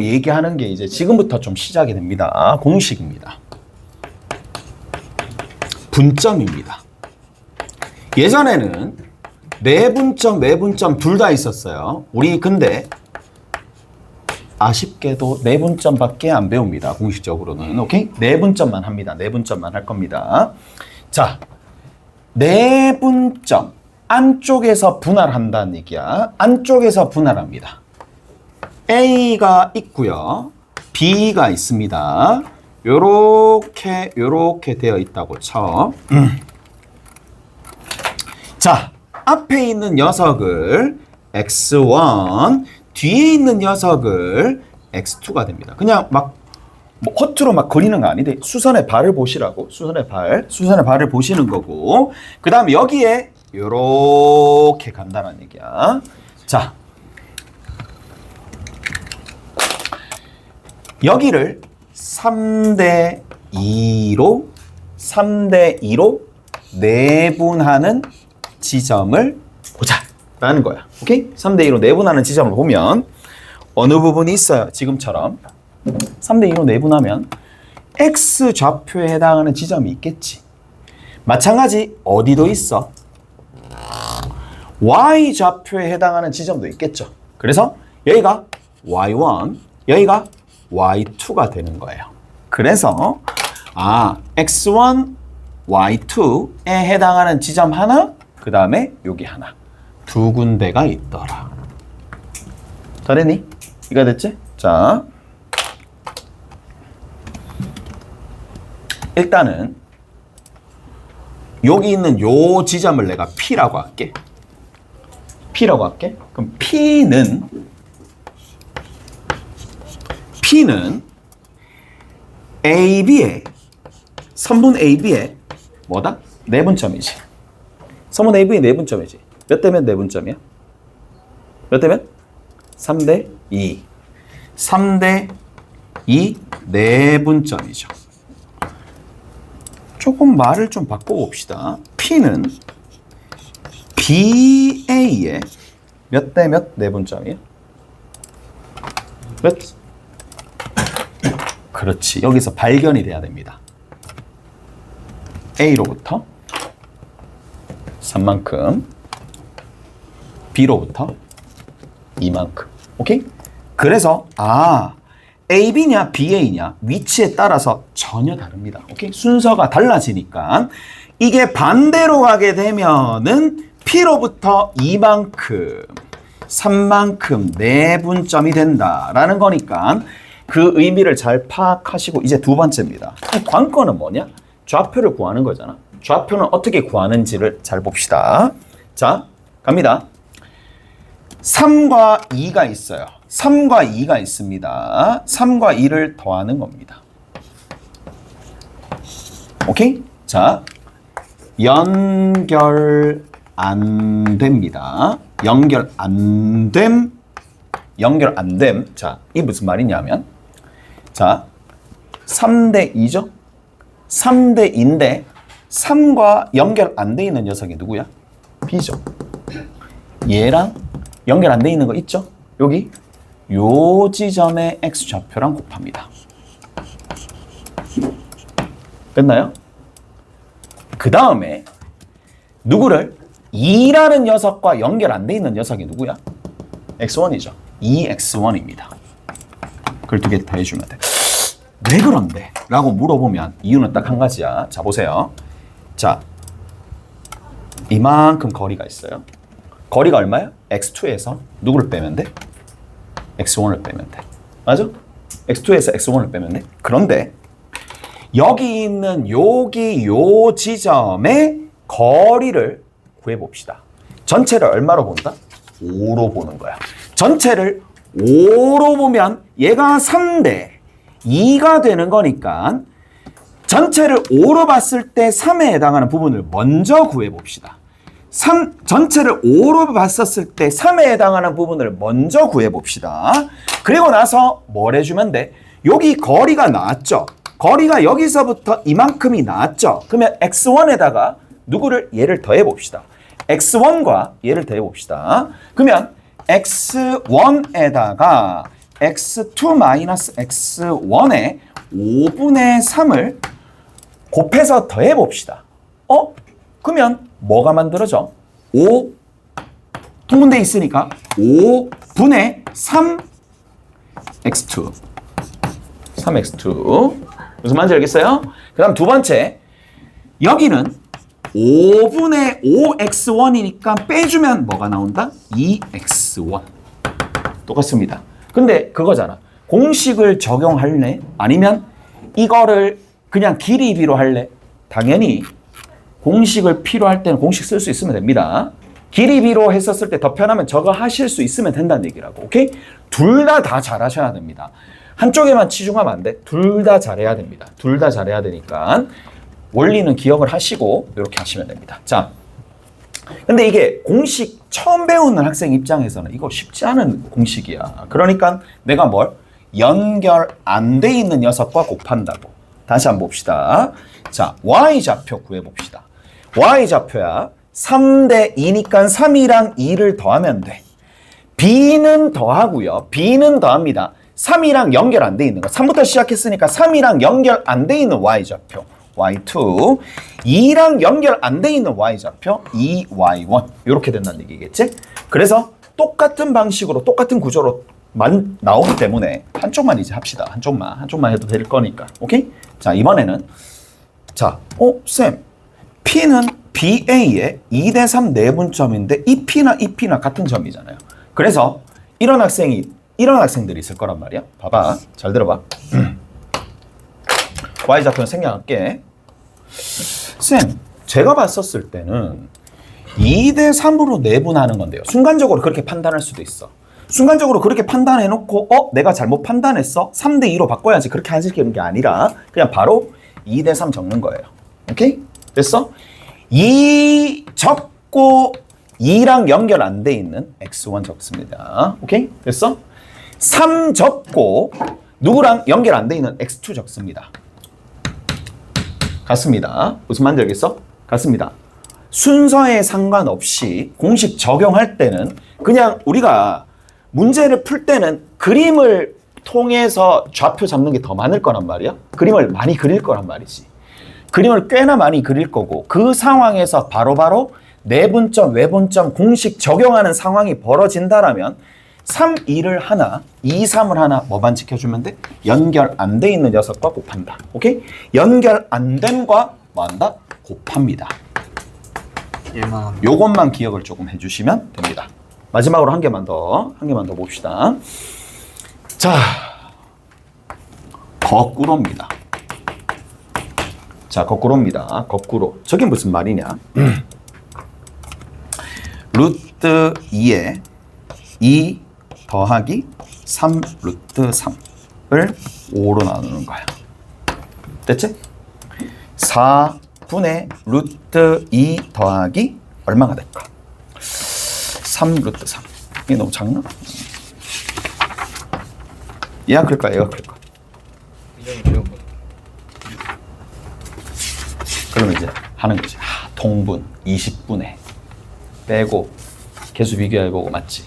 얘기하는 게 이제 지금부터 좀 시작이 됩니다. 공식입니다. 분점입니다. 예전에는 내분점, 외분점 둘 다 있었어요. 우리 근데 아쉽게도 내분점밖에 안 배웁니다. 공식적으로는. 오케이? 내분점만 합니다. 내분점만 할 겁니다. 자, 내분점. 안쪽에서 분할한다는 얘기야. 안쪽에서 분할합니다. A가 있고요. B가 있습니다. 요렇게 되어 있다고 쳐. 자, 앞에 있는 녀석을 X1, 뒤에 있는 녀석을 X2가 됩니다. 그냥 막 허투루 막 그리는 거 아닌데 수선의 발을 보시라고. 수선의 발을 보시는 거고. 그 다음에 여기에 요렇게 간다는 얘기야. 자, 여기를 3대 2로 내분하는 지점을 보자 라는 거야. 오케이? 3대 2로 내분하는 지점을 보면 어느 부분이 있어요. 지금처럼 3대 2로 내분하면 X 좌표에 해당하는 지점이 있겠지. 마찬가지 어디도 있어. Y 좌표에 해당하는 지점도 있겠죠. 그래서 여기가 Y1, 여기가 Y2가 되는 거예요. 그래서 X1, Y2에 해당하는 지점 하나, 그 다음에 여기 하나. 두 군데가 있더라. 잘했니? 이거 됐지? 자, 일단은 여기 있는 요 지점을 내가 P라고 할게. 그럼 P는 AB에 선분 AB에 뭐다? 내분점이지. 선분 AB의 내분점이지. 몇 대면 내분점이야? 몇 대면? 3대 2. 3대 2 내분점이죠. 조금 말을 좀 바꿔봅시다. P는 BA의 몇 대 몇 내분점이야? 몇? 그렇지. 여기서 발견이 돼야 됩니다. A로부터 3만큼, B로부터 2만큼. 오케이? 그래서 AB냐 BA냐 위치에 따라서 전혀 다릅니다. 오케이? 순서가 달라지니까 이게 반대로 가게 되면은 P로부터 2만큼, 3만큼 내분점이 된다라는 거니까 그 의미를 잘 파악하시고 이제 두 번째입니다. 관건은 뭐냐? 좌표를 구하는 거잖아. 좌표는 어떻게 구하는지를 잘 봅시다. 자, 갑니다. 3과 2가 있어요. 3과 2가 있습니다. 3과 2를 더하는 겁니다. 오케이? 자, 연결 안 됩니다. 연결 안 됨. 자, 이 무슨 말이냐면, 자, 3대 2죠? 3대 2인데 3과 연결 안 돼 있는 녀석이 누구야? B죠. 얘랑 연결 안 돼 있는 거 있죠? 여기 요 지점의 X좌표랑 곱합니다. 됐나요? 그 다음에 누구를 2라는 녀석과 연결 안 돼 있는 녀석이 누구야? X1이죠. 2X1입니다. 그걸 두 개 더 해주면 돼. 왜 그런데? 라고 물어보면 이유는 딱 한 가지야. 자, 보세요. 자, 이만큼 거리가 있어요. 거리가 얼마야? X2에서 누구를 빼면 돼? X1을 빼면 돼. 맞아? X2에서 X1을 빼면 돼. 그런데 여기 있는 여기 요 지점의 거리를 구해봅시다. 전체를 얼마로 본다? 5로 보는 거야. 전체를 5로 보면 얘가 3대 2가 되는 거니까 전체를 5로 봤을 때 3에 해당하는 부분을 먼저 구해봅시다. 전체를 5로 봤었을 때 3에 해당하는 부분을 먼저 구해봅시다. 그리고 나서 뭘 해주면 돼? 여기 거리가 나왔죠? 거리가 여기서부터 이만큼이 나왔죠? 그러면 X1에다가 얘를 더해봅시다. X1과 얘를 더해봅시다. 그러면 X1에다가 x2 마이너스 x1에 5분의 3을 곱해서 더해봅시다. 그러면 뭐가 만들어져? 5 통분돼 있으니까 5분의 3x2 무슨 말인지 알겠어요? 그 다음 두 번째, 여기는 5분의 5x1이니까 빼주면 뭐가 나온다? 2x1 똑같습니다. 근데 그거잖아. 공식을 적용할래? 아니면 이거를 그냥 길이비로 할래? 당연히 공식을 필요할 때는 공식 쓸 수 있으면 됩니다. 길이비로 했었을 때 더 편하면 저거 하실 수 있으면 된다는 얘기라고. 오케이? 둘 다 잘하셔야 됩니다. 한쪽에만 치중하면 안 돼. 둘 다 잘해야 됩니다. 둘 다 잘해야 되니까 원리는 기억을 하시고 이렇게 하시면 됩니다. 자, 근데 이게 공식 처음 배우는 학생 입장에서는 이거 쉽지 않은 공식이야. 그러니까 내가 뭘? 연결 안 돼 있는 녀석과 곱한다고. 다시 한번 봅시다. 자, y좌표 구해봅시다. y좌표야 3대 2니까 3이랑 2를 더하면 돼. b는 더하고요. b는 더합니다. 3이랑 연결 안 돼 있는 거. 3부터 시작했으니까 3이랑 연결 안 돼 있는 y좌표. y2. 2랑 연결 안 돼 있는 y좌표. 2y1. 이렇게 된다는 얘기겠지? 그래서 똑같은 방식으로 똑같은 구조로 나오기 때문에 한쪽만 이제 합시다. 한쪽만 해도 될 거니까. 오케이? 자, 이번에는 자, 쌤. P는 BA의 2대 3 내분점인데 이 P나 같은 점이잖아요. 그래서 이런 학생들이 있을 거란 말이야. 봐봐. 잘 들어봐. Y좌표는 생략할게. 쌤, 제가 봤었을 때는 2대 3으로 내분하는 건데요. 순간적으로 그렇게 판단할 수도 있어. 순간적으로 그렇게 판단해놓고 내가 잘못 판단했어? 3대 2로 바꿔야지. 그렇게 하시는 게 아니라 그냥 바로 2대 3 적는 거예요. 오케이? 됐어? 2 적고 2랑 연결 안 돼 있는 x1 적습니다. 오케이? 됐어? 3 적고 누구랑 연결 안 돼 있는 x2 적습니다. 같습니다. 무슨 말인지 알겠어? 같습니다. 순서에 상관없이 공식 적용할 때는 그냥 우리가 문제를 풀 때는 그림을 통해서 좌표 잡는 게 더 많을 거란 말이야. 그림을 많이 그릴 거란 말이지. 그림을 꽤나 많이 그릴 거고 그 상황에서 바로바로 내분점, 외분점 공식 적용하는 상황이 벌어진다라면 3, 2를 하나, 2, 3을 하나 뭐만 지켜주면 돼? 연결 안 돼 있는 녀석과 곱한다. 오케이? 연결 안 됨과 뭐 한다? 곱합니다. 요것만 기억을 조금 해주시면 됩니다. 마지막으로 한 개만 더 봅시다. 자, 거꾸로입니다. 자, 거꾸로입니다. 거꾸로. 저게 무슨 말이냐? 루트 2에 2 더하기 3 루트 3을 5로 나누는 거야. 됐지? 4분의 루트 2 더하기 얼마가 될까? 3 루트 3. 이게 너무 작나? 얘가 클까? 얘가 클까? 그러면 이제 하는 거지. 통분 20분의 빼고 개수 비교해보고 맞지?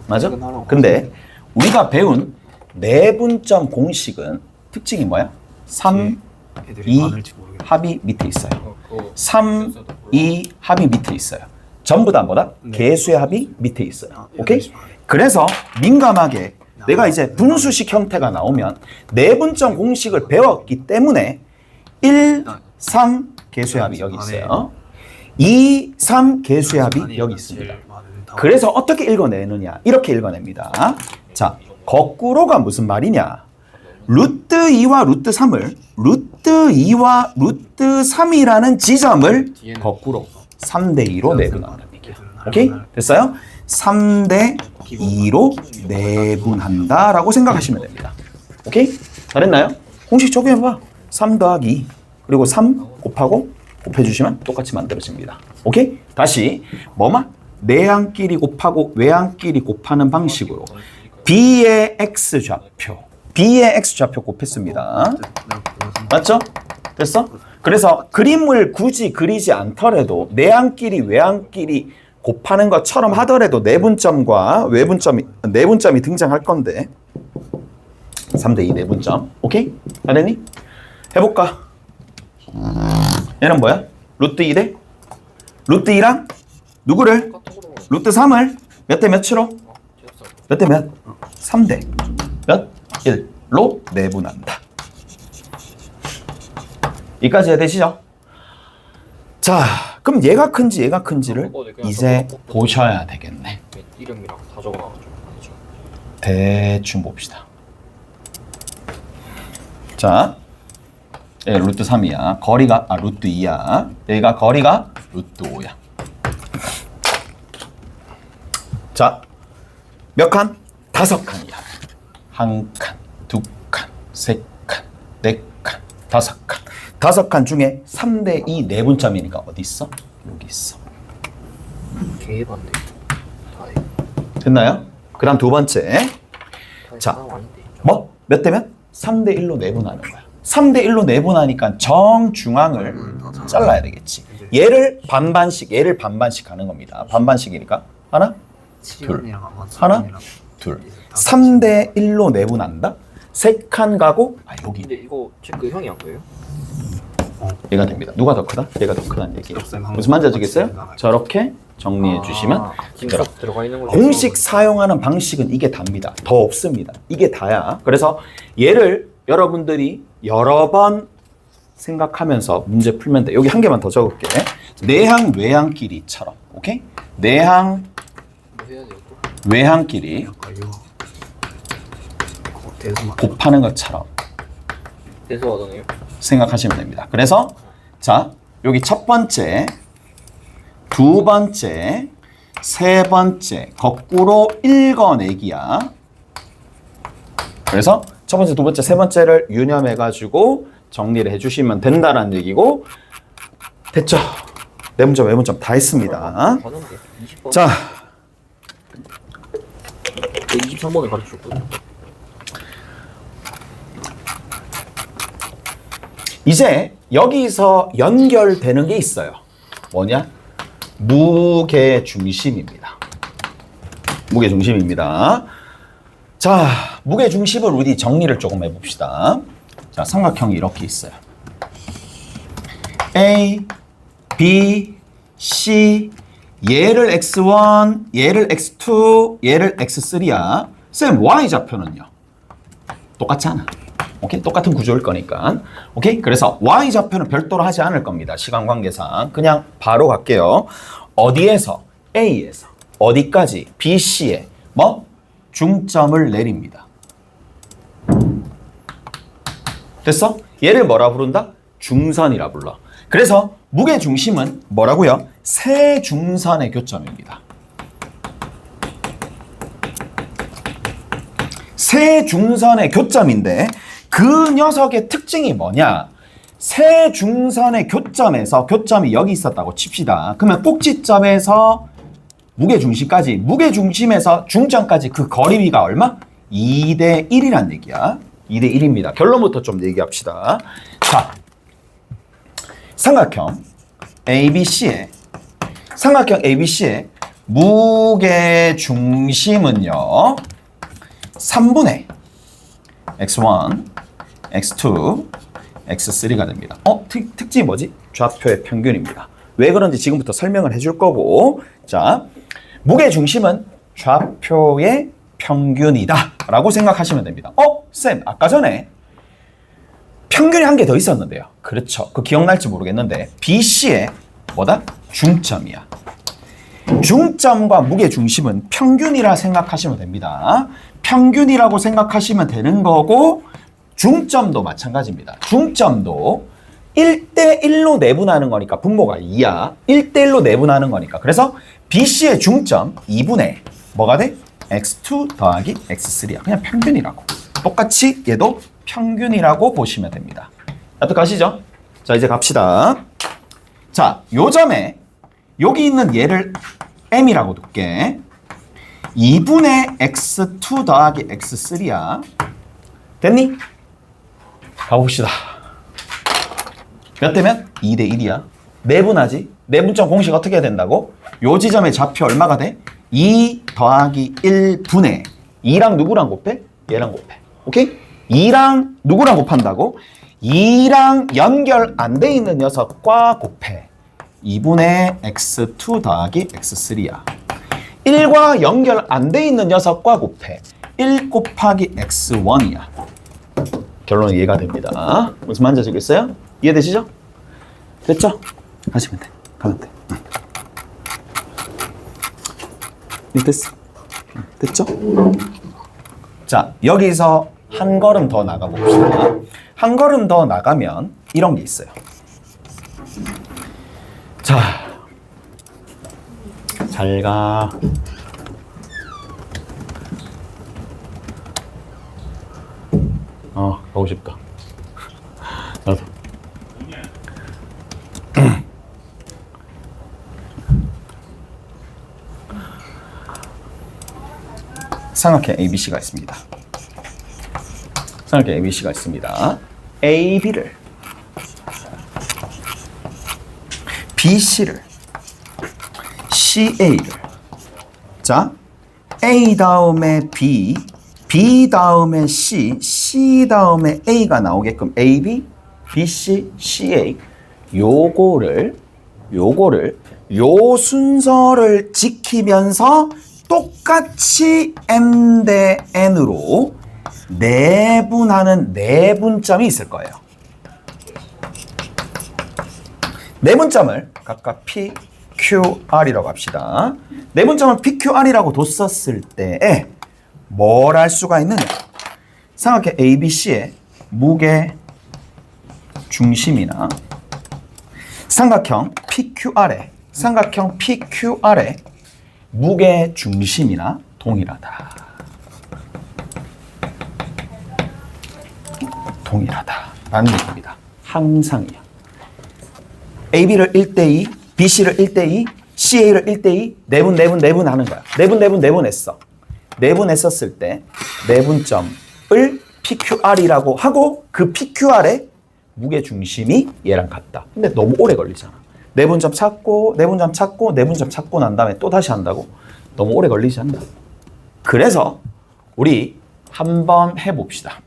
맞아? 근데 우리가 배운 내분점 공식은 특징이 뭐야? 3, 2 합이 밑에 있어요. 3, 2 합이 밑에 있어요. 전부 다 뭐다? 개수의 합이 밑에 있어요. 오케이? 그래서 민감하게 내가 이제 분수식 형태가 나오면 내분점 공식을 배웠기 때문에 1, 3 개수의 합이 여기 있어요. 2, 3 개수의 합이 여기 있습니다. 그래서 어떻게 읽어내느냐? 이렇게 읽어냅니다. 자, 거꾸로가 무슨 말이냐? 루트 2와 루트 3을 루트 2와 루트 3이라는 지점을 거꾸로 3대 2로 내분한다는 얘기야. 오케이? 됐어요? 3대 2로 내분한다라고 생각하시면 됩니다. 오케이? 잘했나요? 공식 적용해봐. 3 더하기 2 그리고 3 곱하고 곱해주시면 똑같이 만들어집니다. 오케이? 다시 뭐만? 내항끼리 곱하고 외항끼리 곱하는 방식으로 B의 X좌표 곱했습니다. 맞죠? 됐어? 그래서 그림을 굳이 그리지 않더라도 내항끼리 외항끼리 곱하는 것처럼 하더라도 내분점과 내분점이 등장할 건데 3대2 내분점. 오케이? 잘했니? 해볼까? 얘는 뭐야? 루트 2 대? 루트 2랑 누구를? 루트 3을 몇 대 몇으로? 몇 대 몇? 3대 몇? 1로 내분한다. 여기까지 해야 되시죠? 자, 그럼 얘가 큰지 얘가 큰지를 이제 보셔야 되겠네. 이름이랑 다 적어놔가지고 대충 봅시다. 자, 얘 루트 3이야. 거리가 루트 2야. 얘가 거리가 루트 5야. 자, 몇 칸? 5칸이야. 한 칸, 두 칸, 세 칸, 네 칸, 5칸. 5칸 중에 3대2 내분점이니까 어디 있어? 여기 있어. 개반대. 됐나요? 그 다음 두 번째. 자, 뭐? 몇 대면? 3대1로 내분하는 거야. 3대1로 내분하니까 정중앙을 잘라야 되겠지. 얘를 반반씩 하는 겁니다. 반반씩이니까 하나, 둘, 하나, 둘. 3대1로 내분한다? 3칸 가고 여기. 근데 이거 체크 형이 한 거예요? 얘가 됩니다. 누가 더 크다? 얘가 더 크다는 얘기예요. 무슨 말인지 아시겠어요? 저렇게 정리해 주시면 되더라. 들어가 있는 거 공식 사용하는 방식은 이게 답니다. 더 없습니다. 이게 다야. 그래서 얘를 여러분들이 여러 번 생각하면서 문제 풀면 돼. 여기 한 개만 더 적을게. 내항 외항끼리처럼. 오케이? 내항 뭐 해야 돼요 또? 외항끼리 곱하는 것처럼 대소하잖아요. 생각하시면 됩니다. 그래서 자, 여기 첫 번째, 두 번째, 세 번째 거꾸로 읽어내기야. 그래서 첫 번째, 두 번째, 세 번째를 유념해가지고 정리를 해주시면 된다라는 얘기고. 됐죠? 내문점, 외문점 다 했습니다. 가는데 20번. 자, 23번을 가르쳐줬거든요. 이제 여기서 연결되는 게 있어요. 뭐냐? 무게중심입니다. 무게중심입니다. 자, 무게중심을 우리 정리를 조금 해봅시다. 자, 삼각형이 이렇게 있어요. A, B, C, 얘를 X1, 얘를 X2, 얘를 X3야. 쌤, Y좌표는요? 똑같지 않아. 오케이? 똑같은 구조일 거니까. 오케이? 그래서 Y좌표는 별도로 하지 않을 겁니다. 시간 관계상. 그냥 바로 갈게요. 어디에서? A에서. 어디까지? BC에. 뭐? 중점을 내립니다. 됐어? 얘를 뭐라 부른다? 중선이라 불러. 그래서 무게중심은 뭐라고요? 세 중선의 교점입니다. 세 중선의 교점인데 그 녀석의 특징이 뭐냐? 세 중선의 교점에서 교점이 여기 있었다고 칩시다. 그러면 꼭지점에서 무게중심까지, 무게중심에서 중점까지 그 거리비가 얼마? 2대 1이란 얘기야. 2대 1입니다. 결론부터 좀 얘기합시다. 자, 삼각형 ABC의 무게중심은요 3분의 x1, x2, x3가 됩니다. 특징이 뭐지? 좌표의 평균입니다. 왜 그런지 지금부터 설명을 해줄 거고. 자, 무게중심은 좌표의 평균이다 라고 생각하시면 됩니다. 쌤, 아까 전에 평균이 한 개 더 있었는데요. 그렇죠. 그 기억날지 모르겠는데 BC의 뭐다? 중점이야. 중점과 무게중심은 평균이라 생각하시면 됩니다. 평균이라고 생각하시면 되는 거고 중점도 마찬가지입니다. 중점도 1대1로 내분하는 거니까 분모가 2야. 1대1로 내분하는 거니까. 그래서 BC의 중점 2분의 뭐가 돼? x2 더하기 x3야. 그냥 평균이라고. 똑같이 얘도 평균이라고 보시면 됩니다. 납득하시죠? 자, 이제 갑시다. 자, 요 점에 여기 있는 얘를 m이라고 둘게. 2분의 x2 더하기 x3야. 됐니? 가봅시다. 몇 대면? 2대 1이야. 내분하지? 내분점 공식 어떻게 해야 된다고? 요 지점의 좌표 얼마가 돼? 2 더하기 1분의 2랑 누구랑 곱해? 얘랑 곱해. 오케이? 2랑 누구랑 곱한다고? 2랑 연결 안 돼 있는 녀석과 곱해. 2분의 x2 더하기 x3야. 1과 연결 안 돼 있는 녀석과 곱해. 1 곱하기 x1이야. 결론은 이해가 됩니다. 무슨 말인지 아시겠어요? 이해되시죠? 됐죠? 하시면 돼. 가면 돼. 됐어. 됐죠? 자, 여기서 한 걸음 더 나가 봅시다. 한 걸음 더 나가면 이런 게 있어요. 자, 잘 가. 가고 싶다. 나도. 삼각형 ABC가 있습니다. 삼각형 ABC가 있습니다. AB를 BC를 CA를 자 A 다음에 B B 다음에 C C 다음에 A가 나오게끔 AB, BC, CA 요거를 요 순서를 지키면서 똑같이 M 대 N으로 내분하는 내분점이 있을 거예요. 내분점을 각각 P, Q, R이라고 합시다. 내분점을 P, Q, R이라고 뒀었을 때에 뭘 할 수가 있느냐? 삼각형 ABC의 무게 중심이나 삼각형 PQR의 무게 중심이나 동일하다. 라는 얘기입니다. 항상이야. AB를 1대2, BC를 1대2, CA를 1대2, 내분 하는 거야. 내분했어. 내분했었을 때 내분점을 PQR이라고 하고 그 PQR의 무게 중심이 얘랑 같다. 근데 너무 오래 걸리잖아. 내분점 찾고 난 다음에 또 다시 한다고? 너무 오래 걸리지 않나? 그래서 우리 한번 해봅시다.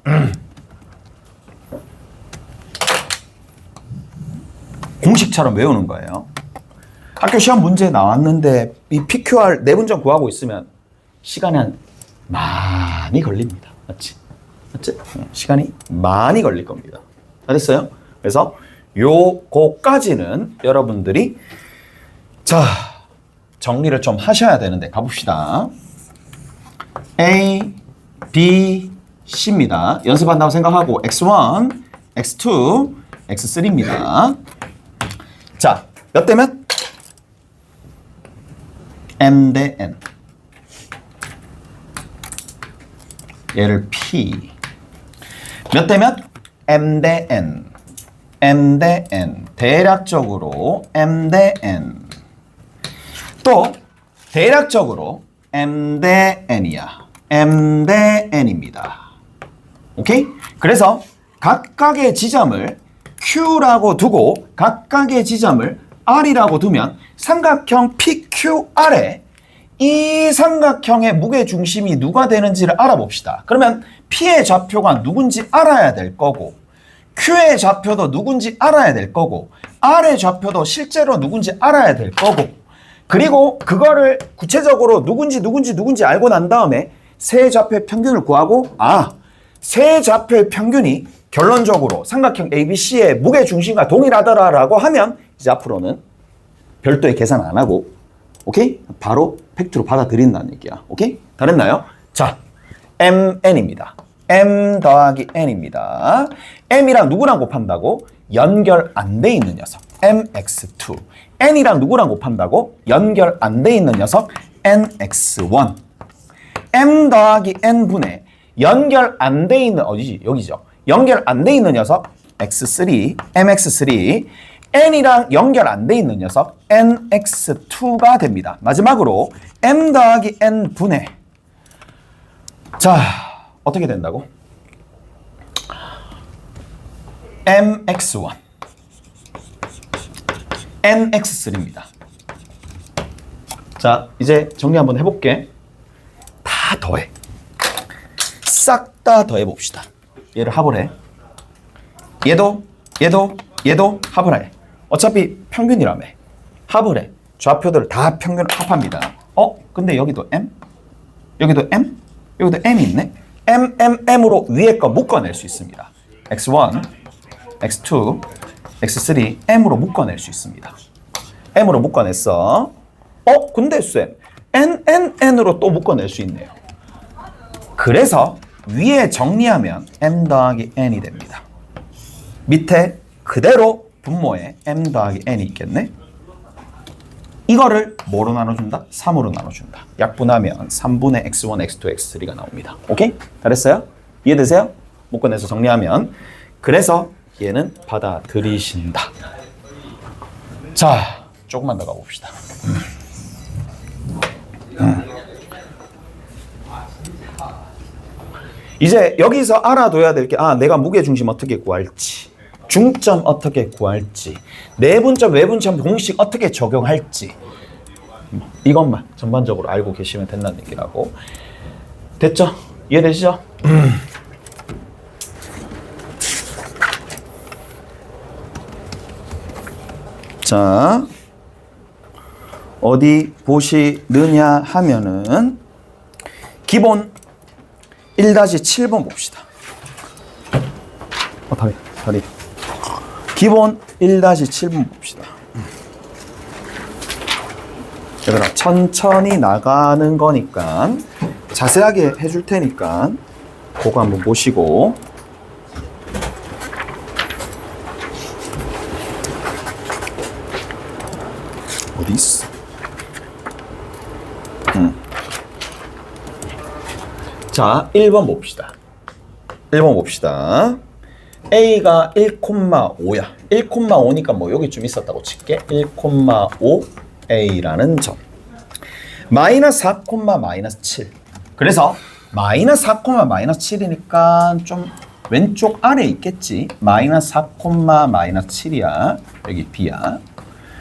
공식처럼 외우는 거예요. 학교 시험 문제 나왔는데 이 PQR 내분점 구하고 있으면 시간이 많이 걸립니다. 맞지? 시간이 많이 걸릴 겁니다. 다 됐어요? 그래서 요거까지는 여러분들이 자 정리를 좀 하셔야 되는데 가봅시다. A, B, C입니다. 연습한다고 생각하고 X1, X2, X3입니다. 자, 몇 대 몇? M 대 N. 얘를 P. 몇 대 몇? M 대 N. M 대 N. 대략적으로 M 대 N. 또 대략적으로 M 대 N이야. M 대 N입니다. 오케이? 그래서 각각의 지점을 Q라고 두고 각각의 지점을 R이라고 두면 삼각형 PQR에 이 삼각형의 무게중심이 누가 되는지를 알아봅시다. 그러면 P의 좌표가 누군지 알아야 될 거고 Q의 좌표도 누군지 알아야 될 거고 R의 좌표도 실제로 누군지 알아야 될 거고 그리고 그거를 구체적으로 누군지 알고 난 다음에 세 좌표의 평균을 구하고 세 좌표의 평균이 결론적으로 삼각형 ABC의 무게중심과 동일하더라라고 하면 이제 앞으로는 별도의 계산 안 하고 오케이? 바로 팩트로 받아들인다는 얘기야. 오케이? 다 됐나요? 자, MN입니다. M 더하기 N입니다. M이랑 누구랑 곱한다고? 연결 안 돼 있는 녀석. MX2. N이랑 누구랑 곱한다고? 연결 안 돼 있는 녀석. NX1. M 더하기 N분의 연결 안 돼 있는 어디지? 여기죠. 연결 안 돼 있는 녀석 X3, MX3. N이랑 연결 안 돼 있는 녀석 NX2가 됩니다. 마지막으로 M 더하기 N분의 자, 어떻게 된다고? MX1 nx3입니다. 자, 이제 정리 한번 해볼게. 다 더해. 싹 다 더해봅시다. 얘를 합을 해. 얘도 합을 해. 어차피 평균이라며. 합을 해. 좌표들 다 평균 합합니다. 근데 여기도 m, 여기도 m, 여기도 m이 있네. m으로 위에 거 묶어낼 수 있습니다. x1, x2, x3, m으로 묶어낼 수 있습니다. m으로 묶어냈어. 근데 쌤, n으로 또 묶어낼 수 있네요. 그래서 위에 정리하면 m 더하기 n이 됩니다. 밑에 그대로 분모에 m 더하기 n이 있겠네. 이거를 뭐로 나눠준다? 3으로 나눠준다. 약분하면 3분의 x1, x2, x3가 나옵니다. 오케이? 잘했어요? 이해되세요? 묶어내서 정리하면. 그래서 얘는 받아들이신다. 자, 조금만 더 가봅시다. 이제 여기서 알아둬야 될 게, 내가 무게중심 어떻게 구할지, 중점 어떻게 구할지, 내분점, 외분점 공식 어떻게 적용할지, 이것만 전반적으로 알고 계시면 된다는 얘기라고. 됐죠? 이해되시죠? 자, 어디 보시느냐 하면은 기본 1-7번 봅시다. 다리. 기본 1-7번 봅시다. 얘들아, 천천히 나가는 거니까 자세하게 해줄 테니까 그거 한번 보시고. 어디 있어? 자, 1번 봅시다. 1번 봅시다. A가 1,5야. 1,5니까 뭐 여기 좀 있었다고 칠게. 1,5A라는 점. 마이너스 4, 마이너스 7. 그래서 마이너스 4, 마이너스 7이니까 좀 왼쪽 아래 있겠지. 마이너스 4, 마이너스 7이야. 여기 B야.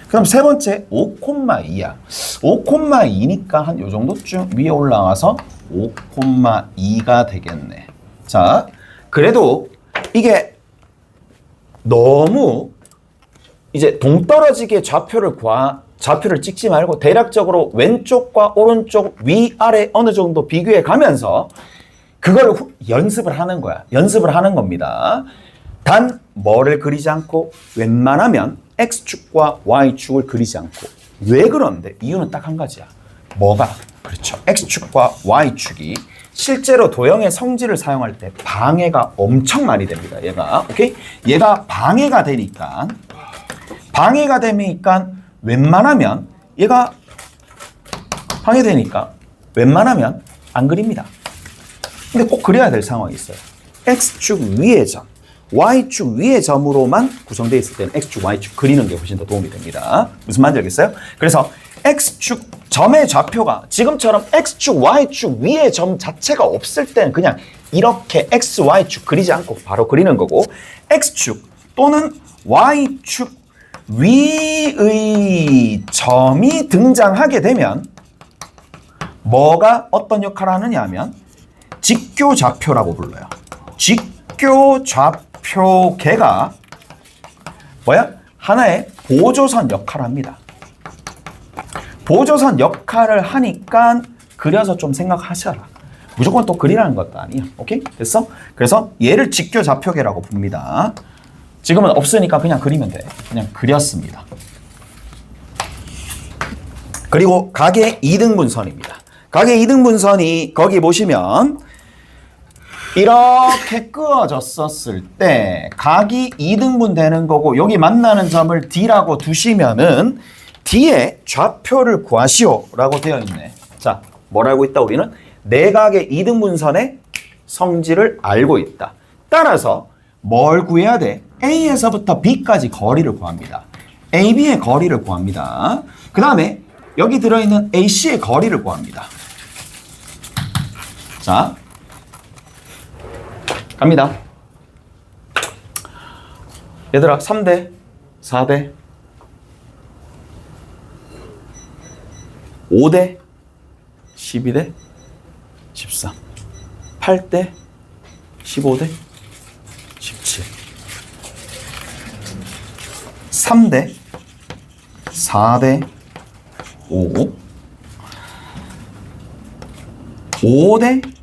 그럼 세 번째 5,2야. 5,2니까 한 요 정도쯤 위에 올라와서 5,2가 되겠네. 자, 그래도 이게 너무 이제 동떨어지게 좌표를 찍지 말고 대략적으로 왼쪽과 오른쪽 위아래 어느 정도 비교해 가면서 그걸 연습을 하는 거야. 연습을 하는 겁니다. 단 뭐를 그리지 않고 웬만하면 X축과 Y축을 그리지 않고. 왜 그런데? 이유는 딱 한 가지야. 뭐가? 그렇죠. X축과 Y축이 실제로 도형의 성질을 사용할 때 방해가 엄청 많이 됩니다. 얘가. 오케이? 얘가 방해가 되니까 웬만하면 얘가 방해되니까 웬만하면 안 그립니다. 근데 꼭 그려야 될 상황이 있어요. X축 위의 점, Y축 위의 점으로만 구성되어 있을 때는 X축, Y축 그리는 게 훨씬 더 도움이 됩니다. 무슨 말인지 알겠어요? 그래서 X축 점의 좌표가 지금처럼 X축, Y축 위의 점 자체가 없을 때는 그냥 이렇게 X, Y축 그리지 않고 바로 그리는 거고, X축 또는 Y축 위의 점이 등장하게 되면 뭐가 어떤 역할을 하느냐 하면 직교 좌표라고 불러요. 직교 좌표계가 뭐야? 하나의 보조선 역할을 합니다. 보조선 역할을 하니까 그려서 좀 생각하셔라. 무조건 또 그리라는 것도 아니야. 오케이? 됐어? 그래서 얘를 직교 좌표계라고 봅니다. 지금은 없으니까 그냥 그리면 돼. 그냥 그렸습니다. 그리고 각의 이등분선입니다. 각의 이등분선이 거기 보시면 이렇게 끄어졌었을 때 각이 2등분 되는 거고, 여기 만나는 점을 D라고 두시면은 D의 좌표를 구하시오 라고 되어 있네. 자, 뭘 알고 있다? 우리는 내각의 2등분선의 성질을 알고 있다. 따라서 뭘 구해야 돼? A에서부터 B까지 거리를 구합니다. AB의 거리를 구합니다. 그 다음에 여기 들어있는 AC의 거리를 구합니다. 자, 갑니다. 얘들아, 3대, 4대, 5대 12대 13 8대 15대 17 3대 4대 5 5대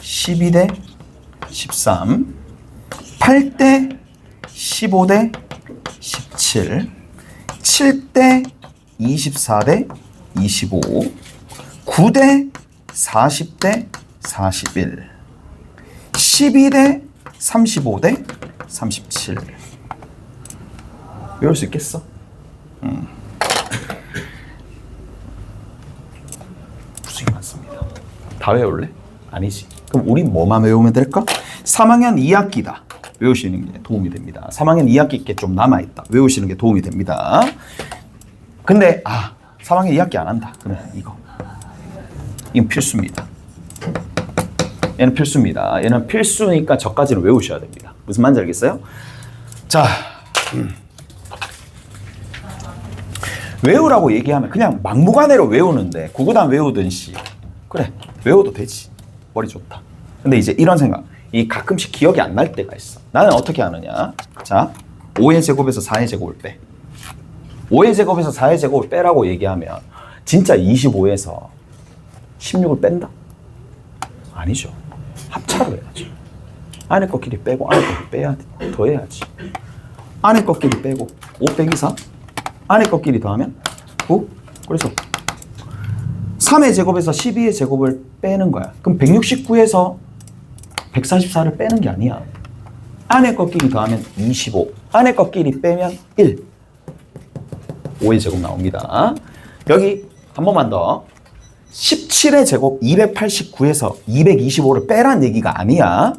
12대 13 8대 15대 17 7대 24대 25 9대 40대 41 12대 35대 37 외울 수 있겠어? 무수히 많습니다. 다 외울래? 아니지. 그럼 우리 뭐만 외우면 될까? 3학년 2학기다. 외우시는 게 도움이 됩니다. 3학년 2학기 게 좀 남아있다. 외우시는 게 도움이 됩니다. 근데 3학년 2학기 안 한다. 그러면 이건 필수입니다. 얘는 필수입니다. 얘는 필수니까 저까지는 외우셔야 됩니다. 무슨 말인지 알겠어요? 자, 외우라고 얘기하면 그냥 막무가내로 외우는데 구구단 외우든지 그래 외워도 되지. 머리 좋다. 근데 이제 이런 생각, 이 가끔씩 기억이 안 날 때가 있어. 나는 어떻게 하느냐? 자, 5의 제곱에서 4의 제곱을 빼. 5의 제곱에서 4의 제곱을 빼라고 얘기하면 진짜 25에서 16을 뺀다? 아니죠. 합차로 해야지. 안에 것끼리 빼고 안에 것끼리 빼야 돼. 더해야지. 안에 것끼리 빼고 5 빼기 4 안에 것끼리 더하면 9. 그래서 3의 제곱에서 12의 제곱을 빼는 거야. 그럼 169에서 144를 빼는 게 아니야. 안에 것끼리 더하면 25. 안에 것끼리 빼면 1. 5의 제곱 나옵니다. 여기 한 번만 더. 17의 제곱 289에서 225를 빼란 얘기가 아니야.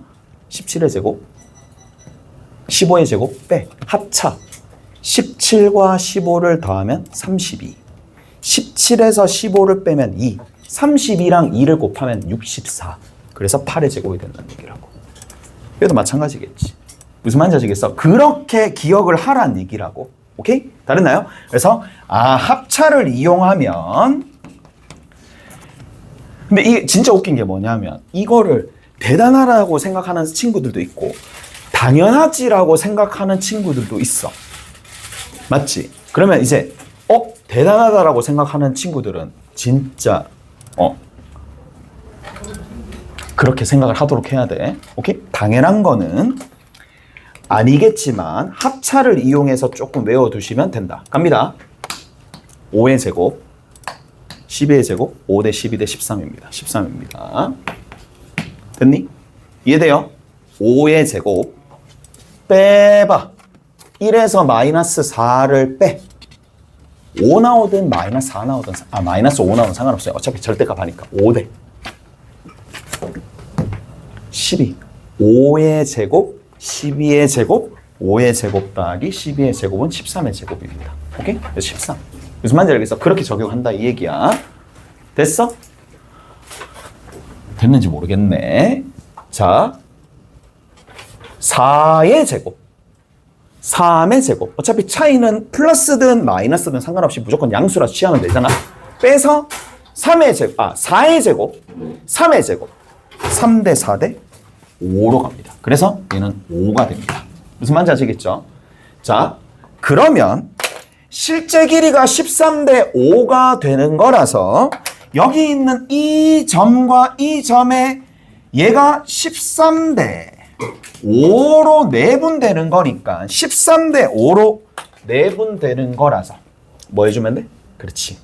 17의 제곱 15의 제곱 빼. 합차. 17과 15를 더하면 32. 17에서 15를 빼면 2. 32랑 2를 곱하면 64. 그래서 8의 제곱이 된다는 얘기라고. 얘도 마찬가지겠지. 무슨 말인지 아시겠어? 그렇게 기억을 하란 얘기라고. 오케이? 다 됐나요? 그래서 합차를 이용하면, 근데 이게 진짜 웃긴 게 뭐냐면 이거를 대단하다고 생각하는 친구들도 있고 당연하지라고 생각하는 친구들도 있어. 맞지? 그러면 이제 대단하다라고 생각하는 친구들은 진짜 그렇게 생각을 하도록 해야 돼. 오케이? 당연한 거는 아니겠지만 합차를 이용해서 조금 외워두시면 된다. 갑니다. 5의 제곱 12의 제곱 5대 12대 13입니다. 13입니다. 됐니? 이해돼요? 5의 제곱 빼봐. 1에서 마이너스 4를 빼. 5 나오든 마이너스 4 나오든 마이너스 5 나오든 상관없어요. 어차피 절대값 하니까 5대 12 5의 제곱 12의 제곱 5의 제곱 더하기 12의 제곱은 13의 제곱입니다. 오케이? 그래서 13. 무슨 말인지 알겠어? 그렇게 적용한다 이 얘기야. 됐어? 됐는지 모르겠네. 자, 4의 제곱 3의 제곱. 어차피 차이는 플러스든 마이너스든 상관없이 무조건 양수라 취하면 되잖아. 빼서 4의 제곱 3의 제곱 3대 4대 5로 갑니다. 그래서 얘는 5가 됩니다. 무슨 말인지 아시겠죠? 자, 그러면 실제 길이가 13대 5가 되는 거라서 여기 있는 이 점과 이 점에 얘가 13대 5로 내분되는 거니까 13대 5로 내분되는 거라서 뭐 해주면 돼? 그렇지.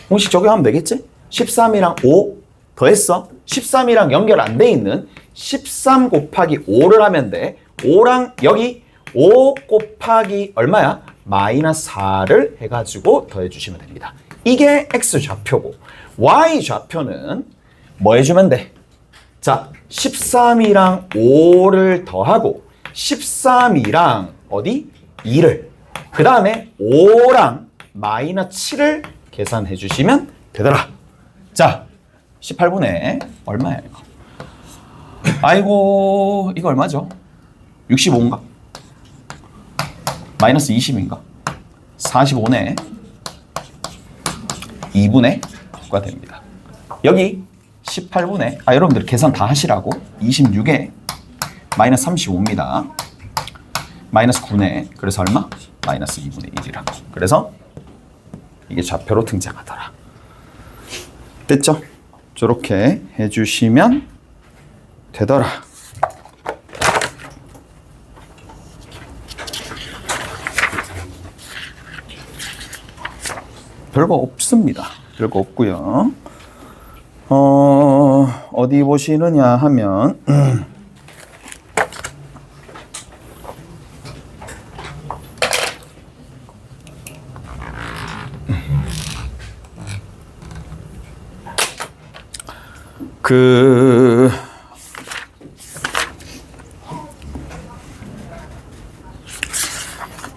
공식 적용하면 되겠지? 13이랑 5 더했어. 13이랑 연결 안 돼 있는 13 곱하기 5를 하면 돼. 5랑 여기 5 곱하기 얼마야? 마이너스 4를 해가지고 더해주시면 됩니다. 이게 X좌표고 Y좌표는 뭐 해주면 돼? 자, 13이랑 5를 더하고 13이랑 어디? 2를 그 다음에 5랑 마이너스 7을 계산해 주시면 되더라. 자, 18분의 얼마야 이거? 아이고 이거 얼마죠? 65인가? 마이너스 20인가? 45네. 2분의 9가 됩니다. 여기 18분의 여러분들 계산 다 하시라고 26에 마이너스 35입니다. 마이너스 9네. 그래서 얼마? 마이너스 2분의 1이라고. 그래서 이게 좌표로 등장하더라. 됐죠? 저렇게 해주시면 되더라. 별거 없습니다. 별거 없고요. 어디 보시느냐 하면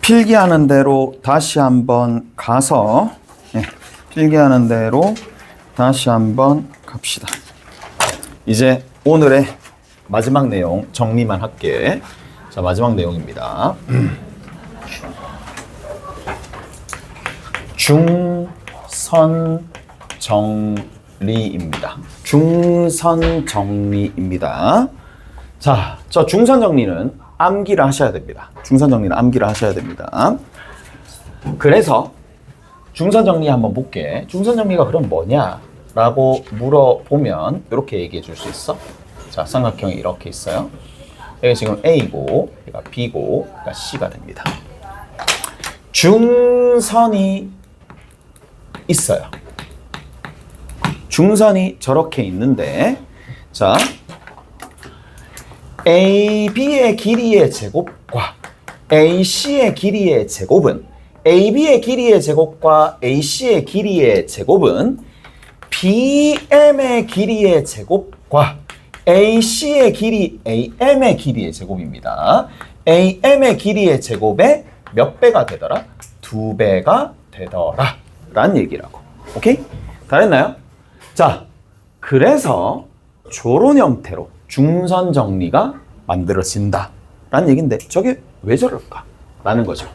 필기하는 대로 다시 한번 가서 필기하는 대로 다시 한번 갑시다. 이제 오늘의 마지막 내용 정리만 할게. 자, 마지막 내용입니다. 중선 정리입니다. 중선 정리입니다. 자, 저 중선 정리는 암기를 하셔야 됩니다. 중선 정리는 암기를 하셔야 됩니다. 그래서 중선 정리 한번 볼게. 중선 정리가 그럼 뭐냐? 라고 물어보면 이렇게 얘기해 줄 수 있어. 자, 삼각형이 이렇게 있어요. 여기 지금 A고, 여기가 B고, 여기가 C가 됩니다. 중선이 있어요. 중선이 저렇게 있는데, 자, AB의 길이의 제곱과 AC의 길이의 제곱은 AB의 길이의 제곱과 AC의 길이의 제곱은 BM의 길이의 제곱과 AC의 길이, AM의 길이의 제곱입니다. AM의 길이의 제곱의 몇 배가 되더라? 2배가 되더라. 라는 얘기라고. 오케이? 다 했나요? 자, 그래서 저런 형태로 중선 정리가 만들어진다. 라는 얘기인데 저게 왜 저럴까? 라는 거죠.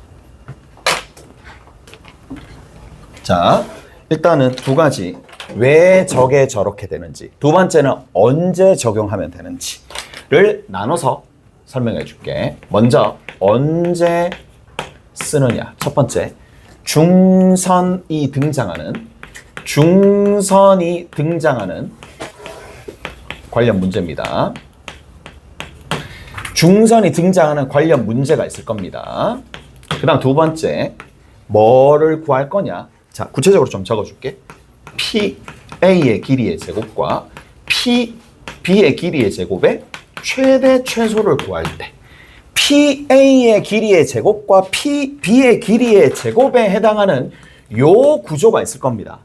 자, 일단은 두 가지. 왜 저게 저렇게 되는지, 두 번째는 언제 적용하면 되는지를 나눠서 설명해 줄게. 먼저 언제 쓰느냐. 첫 번째, 중선이 등장하는 관련 문제입니다. 중선이 등장하는 관련 문제가 있을 겁니다. 그 다음 두 번째, 뭐를 구할 거냐. 자, 구체적으로 좀 적어줄게. PA의 길이의 제곱과 PB의 길이의 제곱의 최대 최소를 구할 때 PA의 길이의 제곱과 PB의 길이의 제곱에 해당하는 요 구조가 있을 겁니다.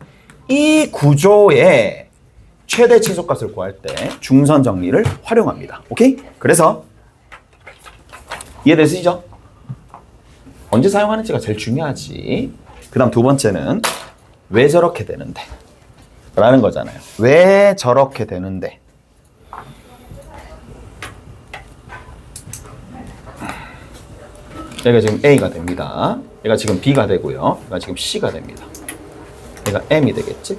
이 구조의 최대 최소값을 구할 때 중선 정리를 활용합니다. 오케이? 그래서 이해되시죠? 언제 사용하는지가 제일 중요하지. 그 다음 두 번째는 왜 저렇게 되는데? 라는 거잖아요. 왜 저렇게 되는데? 얘가 지금 A가 됩니다. 얘가 지금 B가 되고요. 얘가 지금 C가 됩니다. 얘가 M이 되겠지?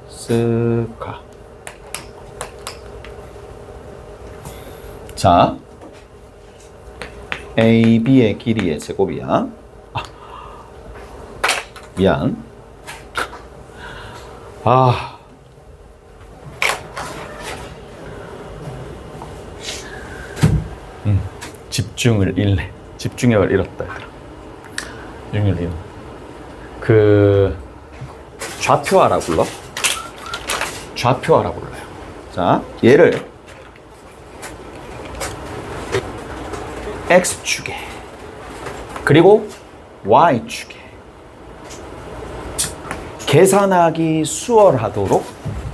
스카. 자, AB의 길이의 제곱이야. 미안. 집중을 잃네. 집중력을 잃었다, 얘들아. 집중력을 잃어. 좌표하라 불러? 좌표하라 불러요. 자, 얘를 X축에 그리고 Y축에 계산하기 수월하도록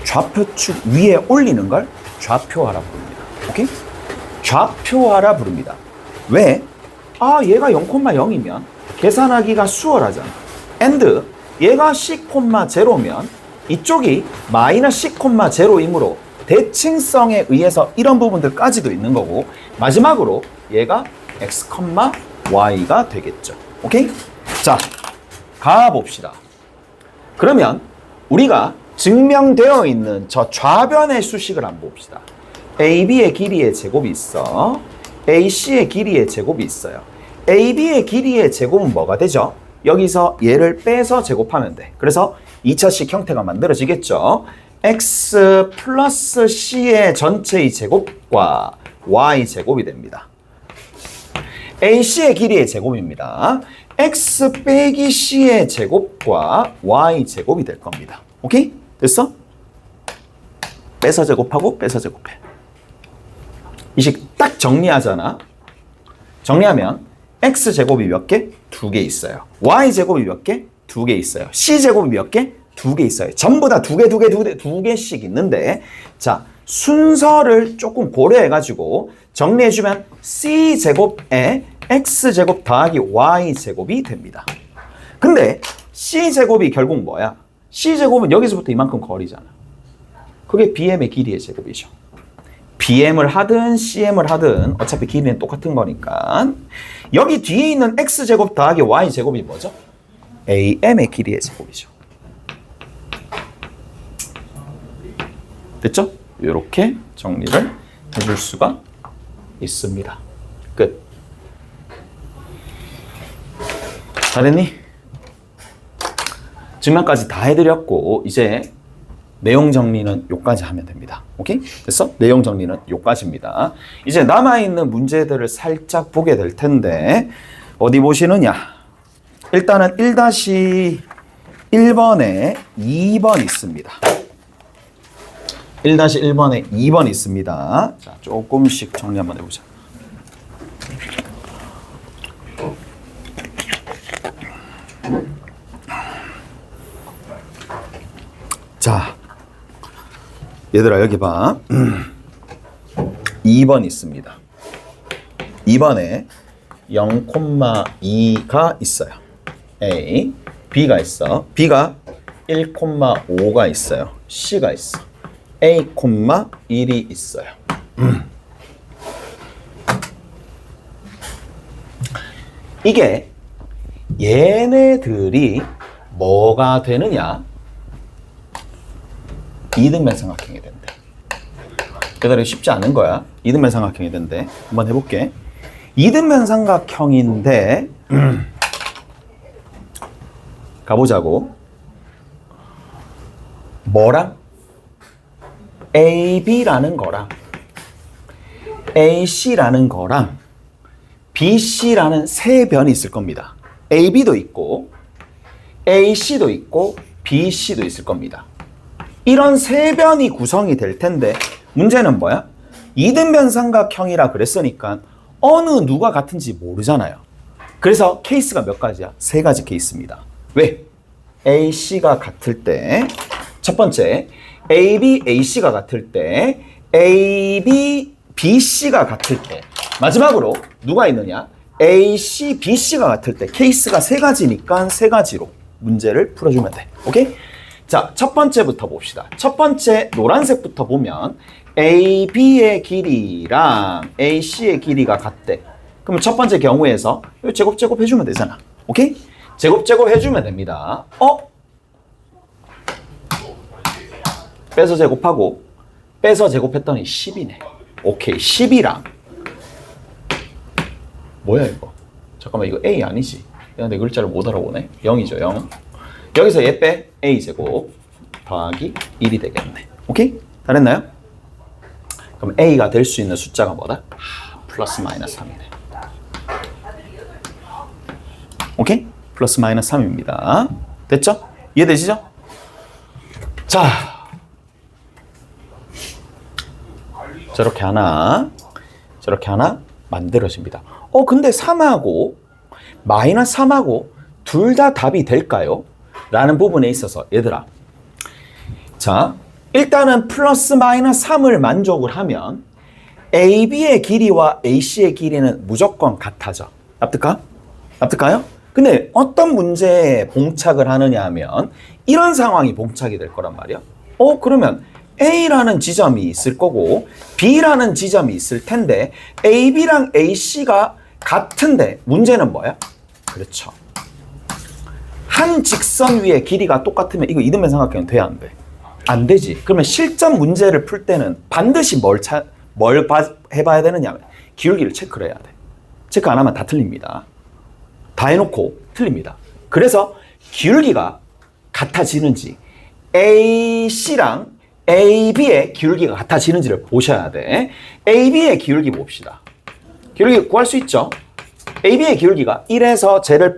좌표축 위에 올리는 걸 좌표하라 부릅니다. 오케이? 좌표하라 부릅니다. 왜? 얘가 0,0이면 계산하기가 수월하잖아. and 얘가 C,0면 이쪽이 마이너스 C,0이므로 대칭성에 의해서 이런 부분들까지도 있는 거고, 마지막으로 얘가 X, Y가 되겠죠. 오케이? 자, 가봅시다. 그러면 우리가 증명되어 있는 저 좌변의 수식을 한번 봅시다. AB의 길이의 제곱이 있어. AC의 길이의 제곱이 있어요. AB의 길이의 제곱은 뭐가 되죠? 여기서 얘를 빼서 제곱하면 돼. 그래서 2차식 형태가 만들어지겠죠. X 플러스 C의 전체의 제곱과 Y 제곱이 됩니다. AC의 길이의 제곱입니다. X 빼기 C의 제곱과 Y 제곱이 될 겁니다. 오케이? 됐어? 빼서 제곱하고 빼서 제곱해. 이 식 딱 정리하잖아. 정리하면 X 제곱이 몇 개? 2개 있어요. Y 제곱이 몇 개? 2개 있어요. C 제곱이 몇 개? 2개 있어요. 전부 다 2개씩 있는데, 자, 순서를 조금 고려해가지고 정리해주면 C 제곱에 X 제곱 더하기 Y 제곱이 됩니다. 근데 C 제곱이 결국 뭐야? C 제곱은 여기서부터 이만큼 거리잖아. 그게 BM의 길이의 제곱이죠. BM을 하든 CM을 하든 어차피 길이는 똑같은 거니까 여기 뒤에 있는 X제곱 더하기 Y제곱이 뭐죠? AM의 길이의 제곱이죠. 됐죠? 이렇게 정리를 해줄 수가 있습니다. 끝. 잘했니? 증명까지 다 해드렸고 이제 내용 정리는 요까지 하면 됩니다. 오케이? 됐어? 내용 정리는 요까지입니다. 이제 남아있는 문제들을 살짝 보게 될 텐데 어디 보시느냐? 일단은 1-1번에 2번 있습니다. 1-1번에 2번 있습니다. 자, 조금씩 정리 한번 해보자. 자, 얘들아 여기 봐. 2번 있습니다. 2번에 0,2가 있어요. A, B가 있어. B가 1,5가 있어요. C가 있어. A,1이 있어요. 이게 얘네들이 뭐가 되느냐? 이등변 삼각형이 된대. 그대로 쉽지 않은 거야. 이등변 삼각형이 된대. 한번 해볼게. 이등변 삼각형인데 가보자고. 뭐랑? AB라는 거랑 AC라는 거랑 BC라는 세 변이 있을 겁니다. AB도 있고 AC도 있고 BC도 있을 겁니다. 이런 세 변이 구성이 될 텐데 문제는 뭐야? 이등변 삼각형이라 그랬으니까 어느 누가 같은지 모르잖아요. 그래서 케이스가 몇 가지야? 세 가지 케이스입니다. 왜? AC가 같을 때 첫 번째, AB, AC가 같을 때, AB, BC가 같을 때, 마지막으로 누가 있느냐? AC, BC가 같을 때 케이스가 세 가지니까 세 가지로 문제를 풀어주면 돼. 오케이? 자, 첫 번째부터 봅시다. 첫 번째 노란색부터 보면 AB의 길이랑 AC의 길이가 같대. 그럼 첫 번째 경우에서 제곱 해주면 되잖아. 오케이? 제곱 해주면 됩니다. 빼서 제곱하고 빼서 제곱했더니 10이네. 오케이, 10이랑 뭐야 이거? 잠깐만, 이거 A 아니지? 내가 내 글자를 못 알아보네. 0이죠, 0. 여기서 얘 빼 A제곱 더하기 1이 되겠네. 오케이? 다 됐나요? 그럼 A가 될 수 있는 숫자가 뭐다? 플러스 마이너스 3이네. 오케이? 플러스 마이너스 3입니다. 됐죠? 이해되시죠? 자, 저렇게 하나 만들어집니다. 근데 3하고 마이너스 3하고 둘 다 답이 될까요? 라는 부분에 있어서 얘들아, 자, 일단은 플러스 마이너스 3을 만족을 하면 AB의 길이와 AC의 길이는 무조건 같아져. 납득가요? 근데 어떤 문제에 봉착을 하느냐 하면 이런 상황이 봉착이 될 거란 말이야. 그러면 A라는 지점이 있을 거고 B라는 지점이 있을 텐데 AB랑 AC가 같은데 문제는 뭐야? 그렇죠. 한 직선 위에 길이가 똑같으면 이거 이등변 삼각형은 돼, 안 돼? 안 되지. 그러면 실전 문제를 풀 때는 반드시 뭘 해봐야 되느냐? 기울기를 체크를 해야 돼. 체크 안 하면 다 틀립니다. 다 해놓고 틀립니다. 그래서 기울기가 같아지는지 AC랑 AB의 기울기가 같아지는지를 보셔야 돼. AB의 기울기 봅시다. 기울기 구할 수 있죠? AB의 기울기가 1에서 제를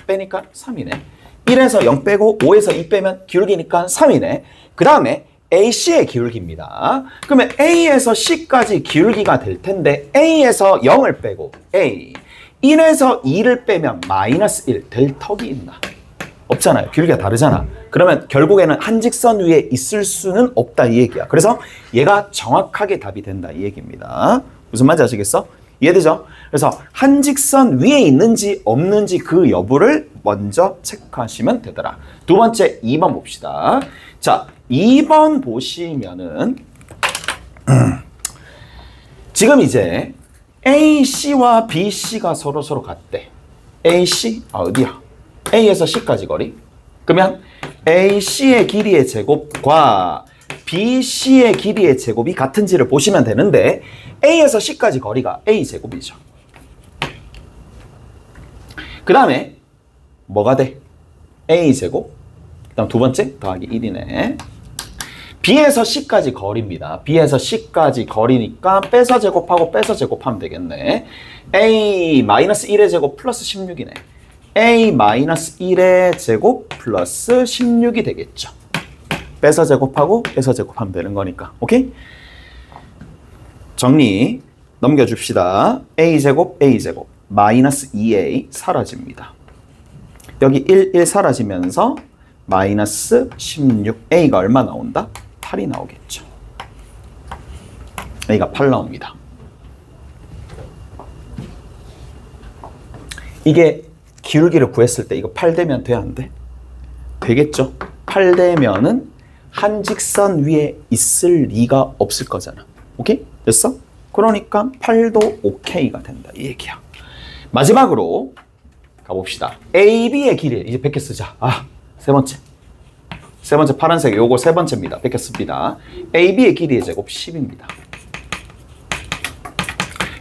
빼니까 3이네. 1에서 0 빼고 5에서 2 빼면 기울기니까 3이네. 그 다음에 AC의 기울기입니다. 그러면 A에서 C까지 기울기가 될 텐데 A에서 0을 빼고 A 1에서 2를 빼면 마이너스 1 될 턱이 있나? 없잖아요. 기울기가 다르잖아. 그러면 결국에는 한 직선 위에 있을 수는 없다 이 얘기야. 그래서 얘가 정확하게 답이 된다 이 얘기입니다. 무슨 말인지 아시겠어? 이해되죠? 그래서 한 직선 위에 있는지 없는지 그 여부를 먼저 체크하시면 되더라. 두 번째 2번 봅시다. 자, 2번 보시면은 지금 이제 AC와 BC가 서로 같대. AC 어디야? A에서 C까지 거리. 그러면 AC의 길이의 제곱과 BC의 길이의 제곱이 같은지를 보시면 되는데 A에서 C까지 거리가 A제곱이죠. 그 다음에 뭐가 돼? A제곱. 그 다음 두 번째 더하기 1이네. B에서 C까지 거리입니다. B에서 C까지 거리니까 빼서 제곱하고 빼서 제곱하면 되겠네. A-1의 제곱 플러스 16이네. A-1의 제곱 플러스 16이 되겠죠. 빼서 제곱하고 빼서 제곱하면 되는 거니까. 오케이? 정리 넘겨줍시다. A제곱 A제곱 마이너스 2A 사라집니다. 여기 1 사라지면서 마이너스 16A가 얼마 나온다? 8이 나오겠죠. A가 8 나옵니다. 이게 기울기를 구했을 때 이거 8 되면 돼, 안 돼? 되겠죠. 8 되면은 한 직선 위에 있을 리가 없을 거잖아. 오케이? 됐어? 그러니까 8도 오케이가 된다 이 얘기야. 마지막으로 가봅시다. AB의 길이 이제 100개 쓰자. 세 번째 파란색 요거 세 번째입니다. 100개 씁니다. AB의 길이의 제곱 10입니다.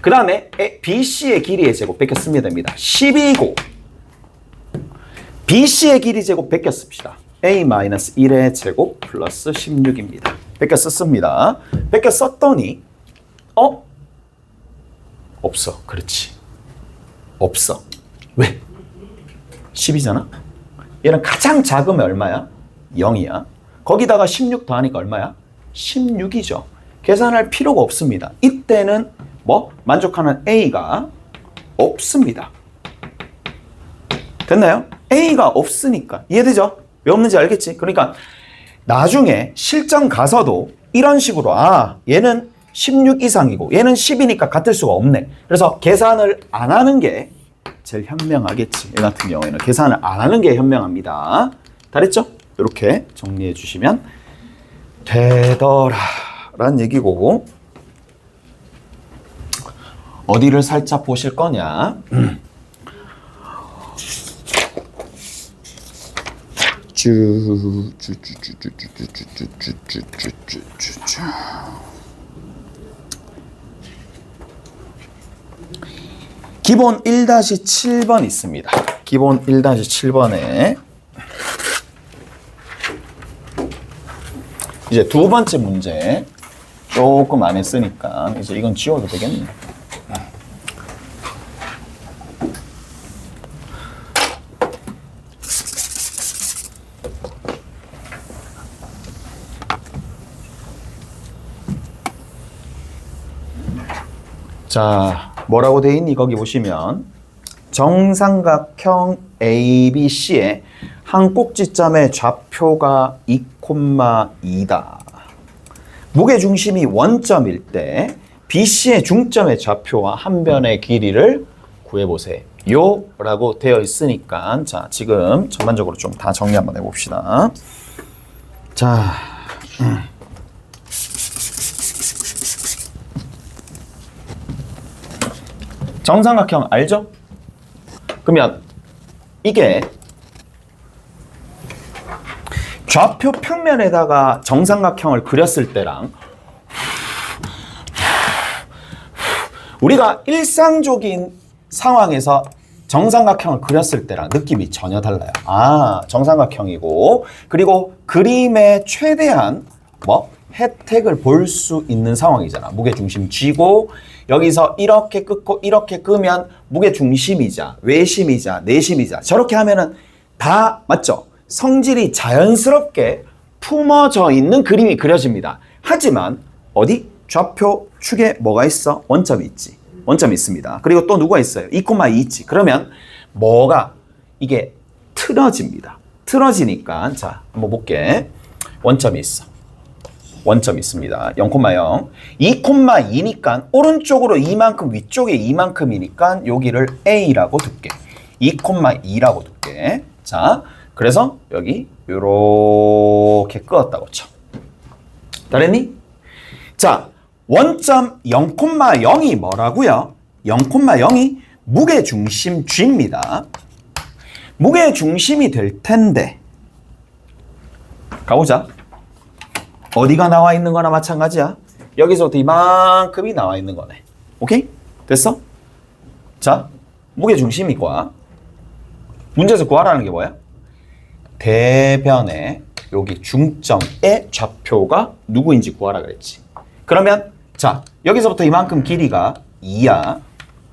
그 다음에 BC의 길이의 제곱 100개 쓰면 됩니다. 10이고 BC의 길이 제곱 100개 씁시다. A-1의 제곱 플러스 16입니다. 100개 썼습니다. 100개 썼더니 없어. 그렇지. 없어. 왜? 10이잖아? 얘는 가장 작으면 얼마야? 0이야. 거기다가 16 더하니까 얼마야? 16이죠. 계산할 필요가 없습니다. 이때는 만족하는 A가 없습니다. 됐나요? A가 없으니까. 이해되죠? 왜 없는지 알겠지? 그러니까 나중에 실전 가서도 이런 식으로 얘는 16 이상이고 얘는 10이니까 같을 수가 없네. 그래서 계산을 안 하는 게 제일 현명하겠지. 얘 같은 경우에는 계산을 안 하는 게 현명합니다. 다 됐죠? 이렇게 정리해 주시면 되더라 라는 얘기고, 어디를 살짝 보실 거냐? 기본 1-7번 있습니다. 기본 1-7번에 이제 두 번째 문제 조금 안 했으니까 이제 이건 지워도 되겠네. 자, 뭐라고 돼 있니? 거기 보시면 정삼각형 ABC의 한 꼭지점의 좌표가 2,2다. 무게중심이 원점일 때 BC의 중점의 좌표와 한 변의 길이를 구해보세요. 라고 되어 있으니까 자, 지금 전반적으로 좀 다 정리 한번 해봅시다. 자, 정삼각형 알죠? 그러면 이게 좌표 평면에다가 정삼각형을 그렸을 때랑 우리가 일상적인 상황에서 정삼각형을 그렸을 때랑 느낌이 전혀 달라요. 아, 정삼각형이고, 그리고 그림의 최대한 혜택을 볼 수 있는 상황이잖아. 무게중심 쥐고 여기서 이렇게 끄고 이렇게 끄면 무게중심이자 외심이자 내심이자 저렇게 하면은 다 맞죠? 성질이 자연스럽게 품어져 있는 그림이 그려집니다. 하지만 어디? 좌표 축에 뭐가 있어? 원점이 있지. 원점이 있습니다. 그리고 또 누가 있어요? 2,2 있지. 그러면 뭐가 이게 틀어집니다. 틀어지니까 자 한번 볼게. 원점이 있어. 원점이 있습니다. 0,0. 2,2니까 오른쪽으로 이만큼 위쪽에 이만큼이니까 여기를 A라고 둘게. 2,2라고 둘게. 자, 그래서 여기 요렇게 끄었다고 쳐. 잘했니? 자, 원점 0,0이 뭐라고요? 0,0이 무게중심 G입니다. 무게중심이 될 텐데 가보자. 어디가 나와 있는 거나 마찬가지야. 여기서부터 이만큼이 나와 있는 거네. 오케이? 됐어? 자, 무게중심이과 문제에서 구하라는 게 뭐야? 대변의 여기 중점의 좌표가 누구인지 구하라 그랬지. 그러면 자, 여기서부터 이만큼 길이가 2야.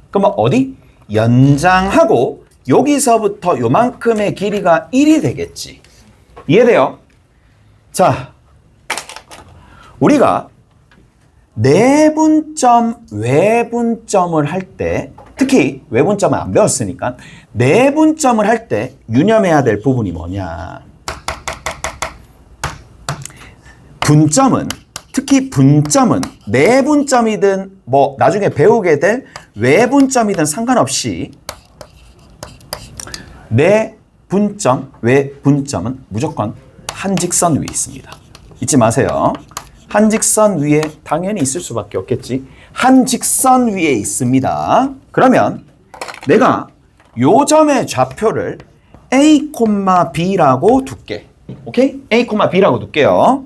그러면 어디? 연장하고 여기서부터 요만큼의 길이가 1이 되겠지. 이해돼요? 자, 우리가 내분점, 외분점을 할 때, 특히 외분점은 안 배웠으니까 내분점을 할 때 유념해야 될 부분이 뭐냐. 분점은, 특히 분점은 내분점이든 뭐 나중에 배우게 될 외분점이든 상관없이 내분점, 외분점은 무조건 한 직선 위에 있습니다. 잊지 마세요. 한 직선 위에 당연히 있을 수밖에 없겠지. 한 직선 위에 있습니다. 그러면 내가 요 점의 좌표를 A, B라고 둘게. 오케이? A, B라고 둘게요.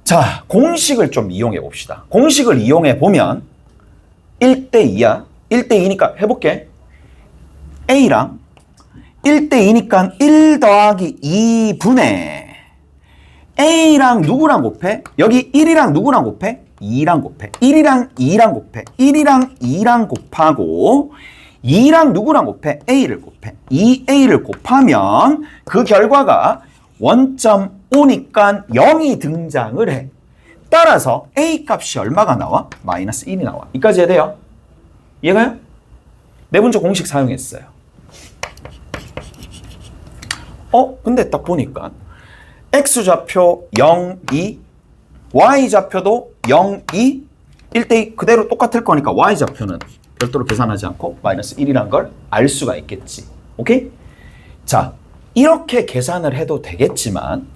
자, 공식을 좀 이용해 봅시다. 공식을 이용해 보면 1대2야. 1대2니까 해볼게. A랑 1대2니까 1 더하기 2분의 A랑 누구랑 곱해? 여기 1이랑 누구랑 곱해? 2랑 곱해. 1이랑 2랑 곱해. 1이랑 2랑 곱하고 2랑 누구랑 곱해? A를 곱해. 2A를 곱하면 그 결과가 원점 5니까 0이 등장을 해. 따라서 A 값이 얼마가 나와? 마이너스 1이 나와. 이까지 해야 돼요. 이해가요? 내분적 공식 사용했어요. 근데 딱 보니까 X좌표 0, 2, Y좌표도 0, 2, 1대2 그대로 똑같을 거니까 Y좌표는 별도로 계산하지 않고 마이너스 1이란 걸 알 수가 있겠지. 오케이? 자, 이렇게 계산을 해도 되겠지만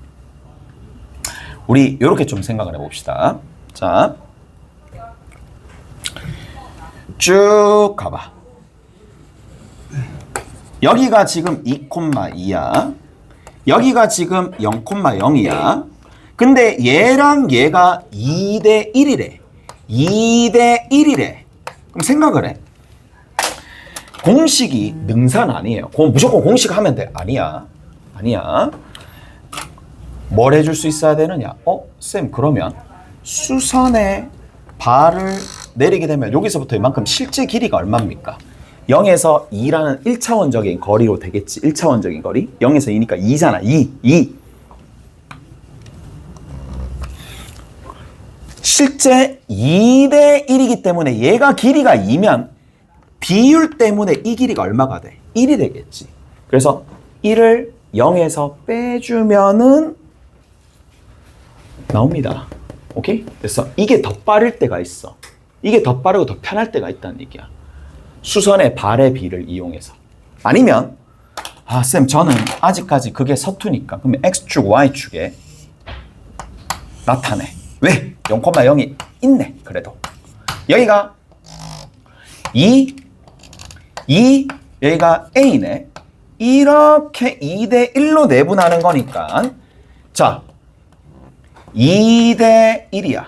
우리 이렇게 좀 생각을 해봅시다. 자, 쭉 가봐. 여기가 지금 2,2야. 여기가 지금 0,0이야. 근데 얘랑 얘가 2대 1이래. 2대 1이래. 그럼 생각을 해. 공식이 능산 아니에요. 무조건 공식 하면 돼. 아니야. 아니야. 뭘 해줄 수 있어야 되느냐? 쌤, 그러면 수선에 발을 내리게 되면 여기서부터 이만큼 실제 길이가 얼마입니까? 0에서 2라는 1차원적인 거리로 되겠지. 1차원적인 거리. 0에서 2니까 2잖아. 2. 실제 2대 1이기 때문에 얘가 길이가 2면 비율 때문에 이 길이가 얼마가 돼? 1이 되겠지. 그래서 1을 0에서 빼주면은 나옵니다. 오케이? 그래서 이게 더 빠를 때가 있어. 이게 더 빠르고 더 편할 때가 있다는 얘기야. 수선의 발의 비를 이용해서. 아니면 쌤, 저는 아직까지 그게 서투니까 그러면 X축, Y축에 나타내. 왜? 0,0이 있네. 그래도 여기가 2, 여기가 A네. 이렇게 2대 1로 내분하는 거니까 자, 2대 1이야.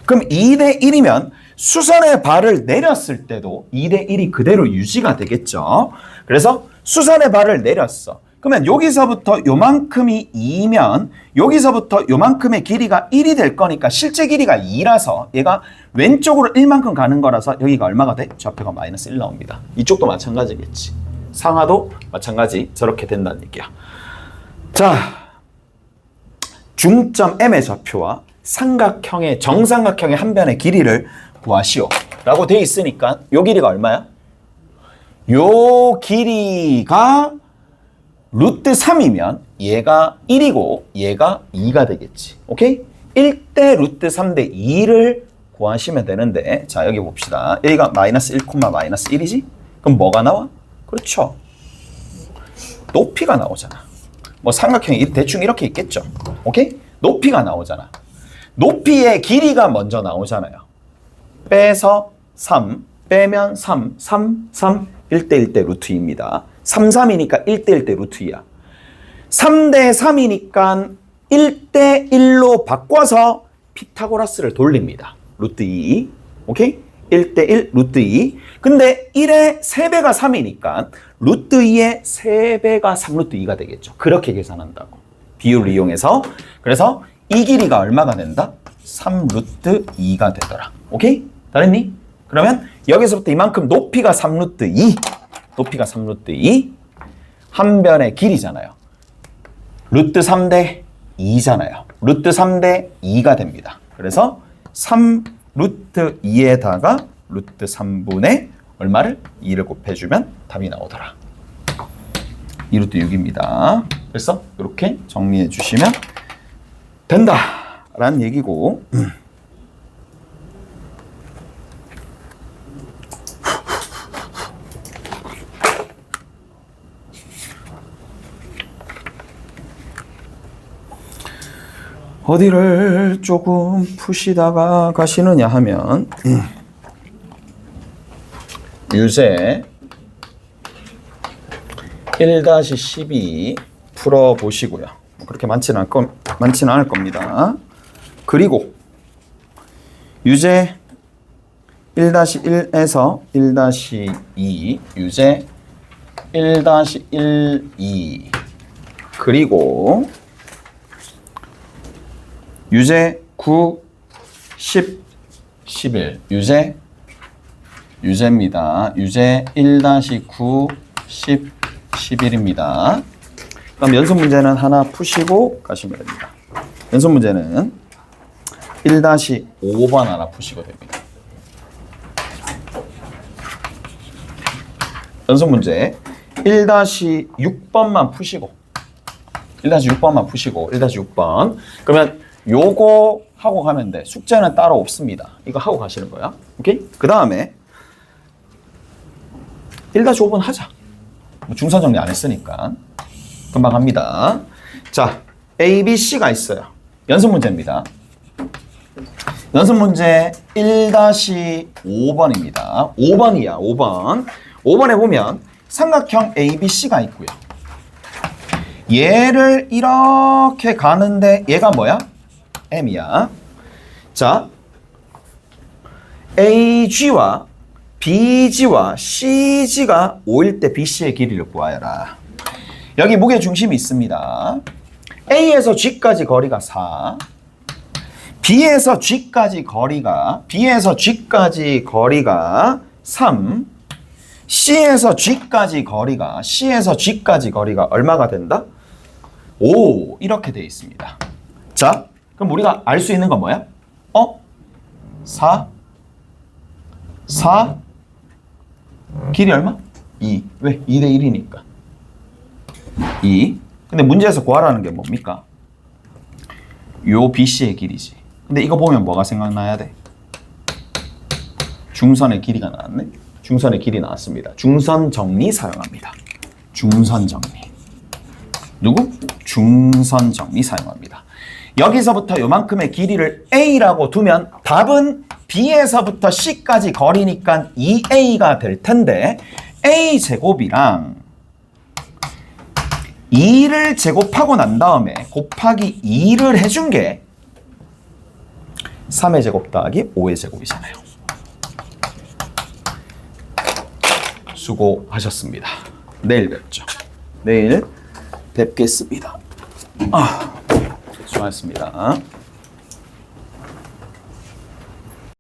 그럼 2대 1이면 수선의 발을 내렸을 때도 2대 1이 그대로 유지가 되겠죠. 그래서 수선의 발을 내렸어. 그러면 여기서부터 요만큼이 2면 여기서부터 요만큼의 길이가 1이 될 거니까 실제 길이가 2라서 얘가 왼쪽으로 1만큼 가는 거라서 여기가 얼마가 돼? 좌표가 마이너스 1 나옵니다. 이쪽도 마찬가지겠지. 상하도 마찬가지 저렇게 된다는 얘기야. 자, 중점 M의 좌표와 삼각형의 정삼각형의 한 변의 길이를 구하시오 라고 돼 있으니까 요 길이가 얼마야? 요 길이가 루트 3이면 얘가 1이고 얘가 2가 되겠지. 오케이? 1대 루트 3대 2를 구하시면 되는데 자 여기 봅시다. 여기가 마이너스 1, 마이너스 1이지? 그럼 뭐가 나와? 그렇죠. 높이가 나오잖아. 뭐 삼각형이 대충 이렇게 있겠죠. 오케이? 높이가 나오잖아. 높이의 길이가 먼저 나오잖아요. 빼서 3, 빼면 3, 3, 3, 1대 1대 루트 2입니다. 3, 3이니까 1대 1대 루트 2야. 3대 3이니까 1대 1로 바꿔서 피타고라스를 돌립니다. 루트 2. 오케이? 1대 1 루트 2. 근데 1의 3배가 3이니까 루트 2의 3배가 3 루트 2가 되겠죠. 그렇게 계산한다고. 비율을 이용해서. 그래서 이 길이가 얼마가 된다? 3 루트 2가 되더라. 오케이? 다 됐니? 그러면 여기서부터 이만큼 높이가 3 루트 2. 높이가 3 루트 2. 한 변의 길이잖아요. 루트 3대 2잖아요. 루트 3대 2가 됩니다. 그래서 3 루트 2에다가 루트 3분의 얼마를? 2를 곱해주면 답이 나오더라. 2 루트 6입니다. 그래서 이렇게 정리해 주시면 된다 라는 얘기고 어디를 조금 푸시다가 가시느냐 하면 유제 1-12 풀어보시고요. 그렇게 많지는 않을 겁니다. 그리고 유제 1-1에서 1-2 유제 1-1-2 그리고 유제 9, 10, 11 유제입니다. 유제 1-9, 10, 11입니다. 그럼 연습 문제는 하나 푸시고 가시면 됩니다. 연습 문제는 1-5번 하나 푸시고 됩니다. 연습 문제 1-6번만 푸시고 1-6번만 푸시고 1-6번 그러면 요거 하고 가면 돼. 숙제는 따로 없습니다. 이거 하고 가시는 거야. 오케이? 그 다음에 1-5번 하자. 중선 정리 안 했으니까 금방 합니다. 자, A, B, C가 있어요. 연습 문제입니다. 연습 문제 1-5번입니다. 5번이야, 5번. 5번에 보면 삼각형 A, B, C가 있고요. 얘를 이렇게 가는데 얘가 뭐야? M이야. 자, AG와 BG와 CG가 5일 때 BC의 길이를 구하여라. 여기 무게 중심이 있습니다. A에서 G까지 거리가 4. B에서 G까지 거리가 3. C에서 G까지 거리가 얼마가 된다? 5 이렇게 돼 있습니다. 자, 그럼 우리가 알 수 있는 건 뭐야? 4 길이 얼마? 2. 왜? 2대 1이니까 2. 근데 문제에서 구하라는 게 뭡니까? 요 BC의 길이지. 근데 이거 보면 뭐가 생각나야 돼? 중선의 길이가 나왔네. 중선의 길이 나왔습니다. 중선 정리 사용합니다. 중선 정리. 누구? 중선 정리 사용합니다. 여기서부터 요만큼의 길이를 A라고 두면 답은 B에서부터 C까지 거리니까 2A가 될 텐데 A 제곱이랑 2를 제곱하고 난 다음에 곱하기 2를 해준 게 3의 제곱 더하기 5의 제곱이잖아요. 수고하셨습니다. 내일 뵙죠. 내일 뵙겠습니다. 수고하셨습니다.